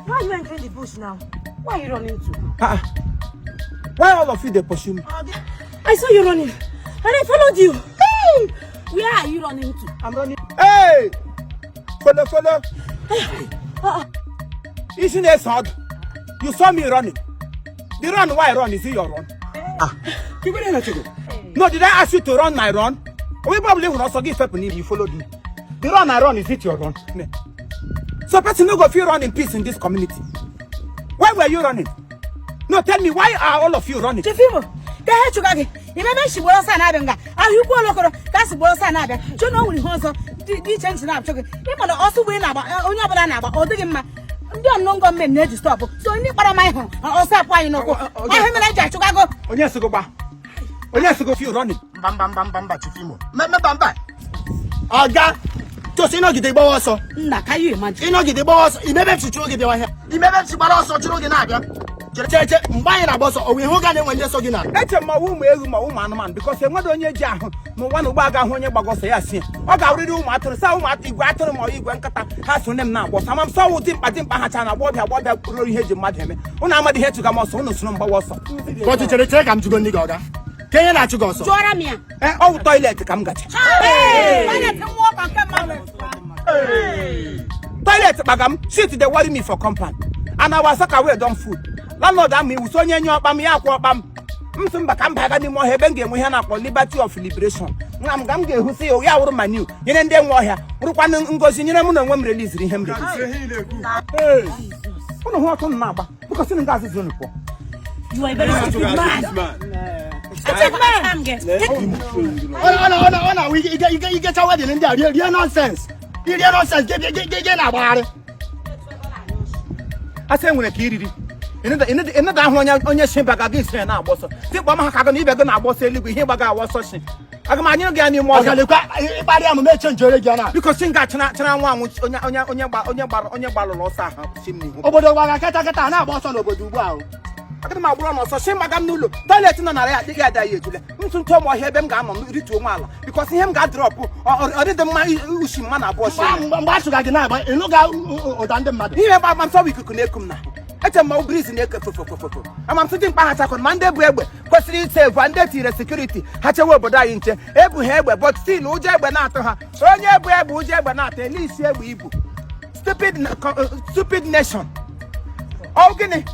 Why are you entering the bush now? Why are you running to? Why all of you they pursue me? I saw you running and I followed you. Hey! Where are you running to? I'm running. Hey! Follow. Isn't it sad? You saw me running. The run why I run is it your run? No, did I ask you to run my run? We probably will also give people you followed me. The run I run is it your run? So person no go feel run in peace in this community. Why were you running? No, tell me, why are all of you running? Chefimo, remember she was an abenga. Are you going to that's was an abenga? You know, we also did change now. You also win about on your banana or the man. You no go men need to stop. So you para my home. Also, why you know? I have a Chicago. Oh, yes, to go back. Oh, yes, to go feel running. Bam, Chifimo. Bamba. Aga. Just you know, get the boss. Can you imagine? You know, get the boss. You never to get the one here. You never to boss or to get Naga. Buying a boss or we hold on when you're so good. That's a woman because I'm not on your job. No one who bag on your bagos. Yes, I got rid of my so much. You got to know you went has to them now. But I'm so deep. I think I had what I put here to madam. When I'm at the head to come also, no number was. What did you take? I'm to go Nigoga. Can you not to go so? Oh, toilet, come get. Toilet, Bagam, sit they worry me for compound. And I was away done food. Landlord and me, we saw you up by me, aquabam. Come back any more heaven game we have for liberty of liberation. I'm going to who say, oh, yeah, what my new. You didn't then war here. Rupan goes in your moon and women release him. Hey, what on Naba? Because in gas is uniform. You are very stupid man. Oh, we get our wedding in there. You're nonsense. You're nonsense. Get about it. I say when a kid. In the on your ship against her now, boss. Think Bama can even go now, boss. Live here, but I was such. I come on, you get any more. I'm a merchant, Jolly. Because sing got one which on your bottle or chimney. Over the one I can't now, boss on over the wow. I got my brother, so shame Magam Nulu. Don't let him know I think I usually. Until Tom or Hebem Gammon, to Mala, because him got drop or did the man who's in manner, boss. What's like an hour? Look out on the mother. Here, I'm sorry we could connect him now. It's a more breeze in the I'm sitting behind a Monday web, question safe one day to security. Hatch a word, but I ain't every hair, but still, Uja Banata, so yeah, Uja Banata, at least here we stupid nation. Okay.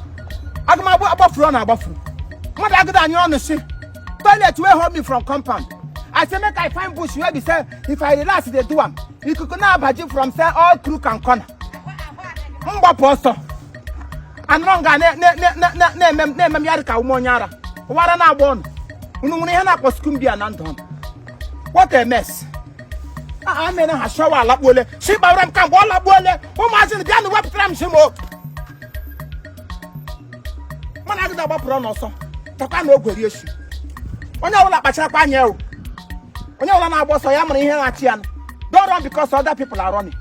I got my above run above. What I got on your ship. Toilet will hold me from compound. I say, make I find bush where be say, if I relax the do one, you could not have from say all crook and corner. Mba poster. And longer name Yarka Monyara. What an abon. Ununiana was Cumbia and Anton. What a mess. I mean, I show a lap will. She baram come all up will. Who must have done what tram shimo? Man, I got about Pronoso. Taka no good issue. When I will up a chapano. When you want to boss, I am here at Tian. Don't run because other people are running.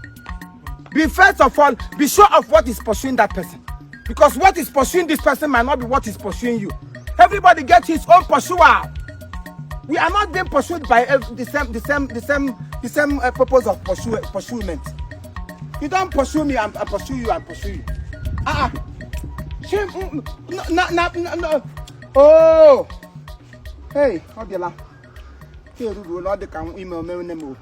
first of all, be sure of what is pursuing that person. Because what is pursuing this person might not be what is pursuing you. Everybody gets his own pursuer. We are not being pursued by the same purpose of pursuement. You don't pursue me, I pursue you, I pursue you. No. Oh. Hey, how do you laugh? Hey, Rudu, Lord, they can email me.